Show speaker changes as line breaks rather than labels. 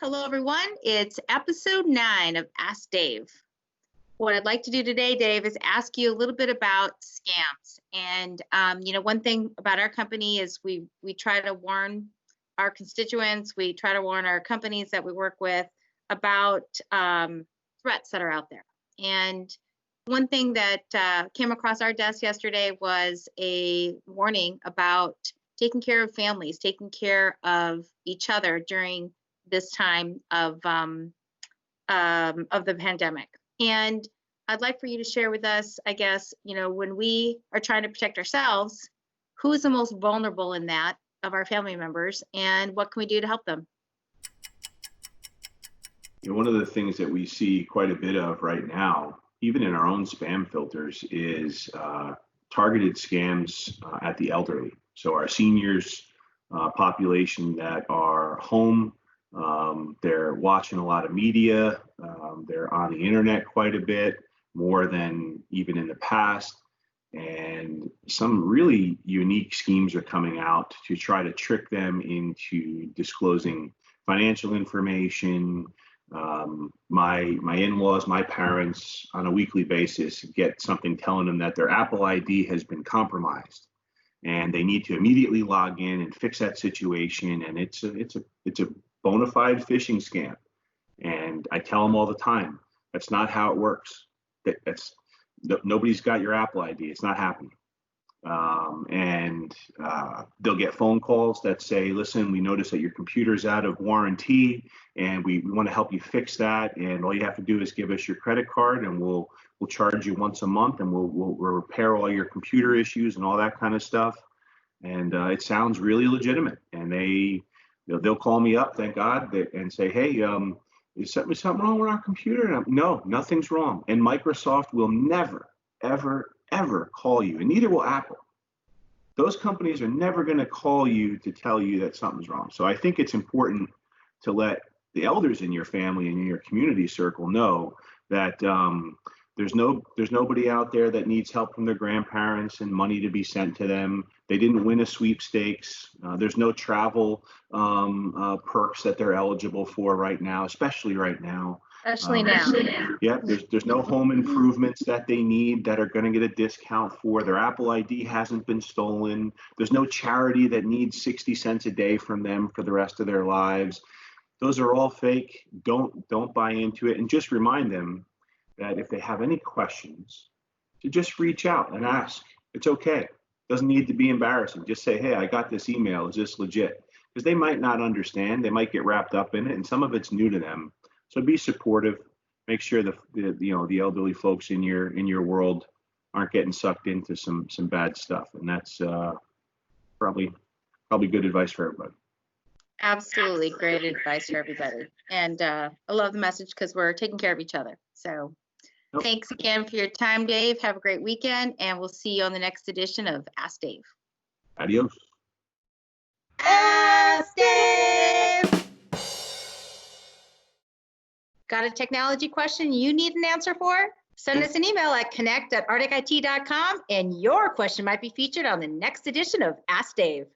Hello, everyone. It's episode 9 of Ask Dave. What I'd like to do today, Dave, is ask you a little bit about scams. And, one thing about our company is we try to warn our constituents, we try to warn our companies that we work with about threats that are out there. And one thing that came across our desk yesterday was a warning about taking care of families, taking care of each other during this time of the pandemic. And I'd like for you to share with us, I guess, when we are trying to protect ourselves, who is the most vulnerable in that of our family members, and what can we do to help them?
One of the things that we see quite a bit of right now, even in our own spam filters, is targeted scams at the elderly. So our seniors population that are home, they're watching a lot of media, they're on the internet quite a bit, more than even in the past. And some really unique schemes are coming out to try to trick them into disclosing financial information. My in-laws, my parents, on a weekly basis get something telling them that their Apple ID has been compromised, and they need to immediately log in and fix that situation. And it's a bona fide phishing scam. And I tell them all the time, that's not how it works. Nobody's got your Apple ID. It's not happening. They'll get phone calls that say, listen, we noticed that your computer's out of warranty and we want to help you fix that. And all you have to do is give us your credit card and we'll charge you once a month and we'll repair all your computer issues and all that kind of stuff. And it sounds really legitimate. And they'll call me up, thank God, and say, hey, is something wrong with our computer? And no, nothing's wrong. And Microsoft will never, ever, ever call you, and neither will Apple. Those companies are never going to call you to tell you that something's wrong. So I think it's important to let the elders in your family and in your community circle know that there's nobody out there that needs help from their grandparents and money to be sent to them. They didn't win a sweepstakes. There's no travel perks that they're eligible for right now, especially right now.
Especially now.
Yeah, there's no home improvements that they need that are going to get a discount for. Their Apple ID hasn't been stolen. There's no charity that needs 60 cents a day from them for the rest of their lives. Those are all fake. Don't buy into it, and just remind them that if they have any questions, to just reach out and ask. It's okay. Doesn't need to be embarrassing. Just say, hey, I got this email. Is this legit? Because they might not understand. They might get wrapped up in it, and some of it's new to them. So be supportive. Make sure the elderly folks in your world aren't getting sucked into some bad stuff. And that's probably good advice for everybody.
Absolutely great advice for everybody. And I love the message because we're taking care of each other. So Thanks again for your time, Dave. Have a great weekend, and we'll see you on the next edition of Ask Dave.
Adios.
Ask Dave! Got a technology question you need an answer for? Send us an email at connect@arcticit.com, and your question might be featured on the next edition of Ask Dave.